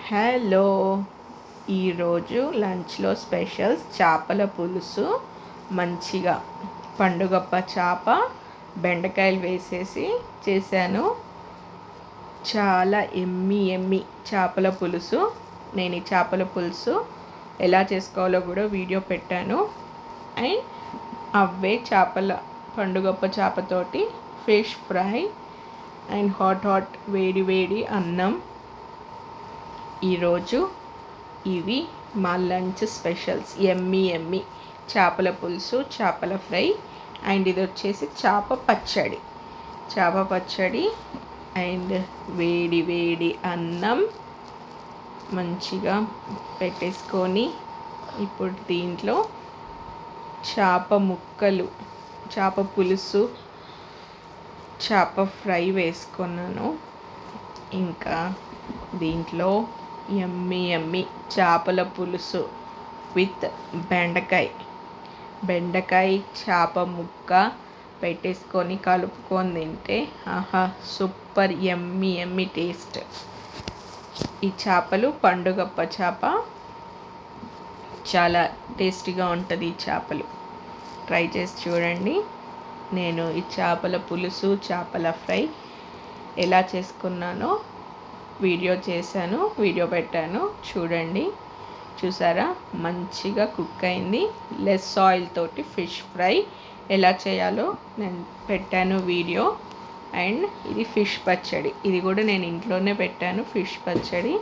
Hello, ఈరోజు లంచ్లో specials చేపల పులుసు. మంచిగా పండుగప్ప చేప బెండకాయలు వేసేసి చేశాను. చాలా ఎమ్మి చేపల పులుసు. నేను ఈ చేపల పులుసు ఎలా చేసుకోవాలో కూడా వీడియో పెట్టాను. అండ్ అవే చేపల పండుగప్ప చేపతోటి ఫిష్ ఫ్రై అండ్ హాట్ వేడి అన్నం. ఈరోజు ఇవి మా లంచ్ స్పెషల్స్. ఎమ్మి చేపల పులుసు, చేపల ఫ్రై అండ్ ఇది వచ్చేసి చేప పచ్చడి అండ్ వేడి అన్నం మంచిగా పెట్టేసుకొని ఇప్పుడు దీంట్లో చేప ముక్కలు, చేప పులుసు, చేప ఫ్రై వేసుకున్నాను. ఇంకా దీంట్లో ఎమ్మి చేపల పులుసు విత్ బెండకాయ చేప ముక్క పెట్టేసుకొని కలుపుకొని తింటే ఆహా సూపర్ ఎమ్మి టేస్ట్. ఈ చేపలు పండుగప్ప చేప చాలా టేస్టీగా ఉంటుంది. ఈ చేపలు ట్రై చేసి చూడండి. నేను ఈ చేపల పులుసు, చేపల ఫ్రై ఎలా చేసుకున్నానో వీడియో పెట్టాను చూడండి. చూసారా, మంచిగా కుక్ అయింది. లెస్ ఆయిల్ తోటి ఫిష్ ఫ్రై ఎలా చేయాలో నేను పెట్టాను వీడియో. అండ్ ఇది ఫిష్ పచ్చడి, ఇది కూడా నేను ఇంట్లోనే పెట్టాను. ఫిష్ పచ్చడి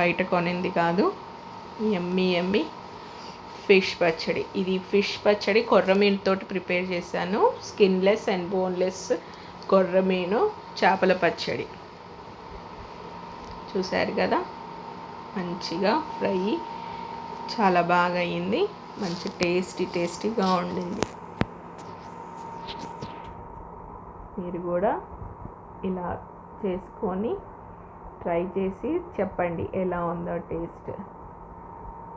బయట కొనింది కాదు. ఎమ్మి ఫిష్ పచ్చడి. ఇది ఫిష్ పచ్చడి కొర్రమీనుతోటి ప్రిపేర్ చేశాను. స్కిన్లెస్ అండ్ బోన్లెస్ కొర్రమీను చేపల పచ్చడి. చూశారు కదా, మంచిగా ఫ్రై చాలా బాగా అయింది. మంచి టేస్టీగా ఉండింది. మీరు కూడా ఇలా చేసుకొని ట్రై చేసి చెప్పండి ఎలా ఉందో టేస్ట్.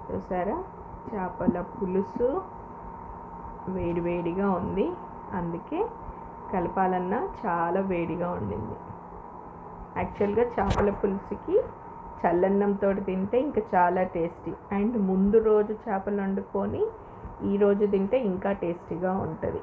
చూసారా, చేపల పులుసు వేడిగా ఉంది, అందుకే కలపాలన్నా చాలా వేడిగా ఉండింది. యాక్చువల్గా చేపల పులుసుకి చల్లన్నంతో తింటే ఇంకా చాలా టేస్టీ. అండ్ ముందు రోజు చేపలు వండుకొని ఈరోజు తింటే ఇంకా టేస్టీగా ఉంటుంది.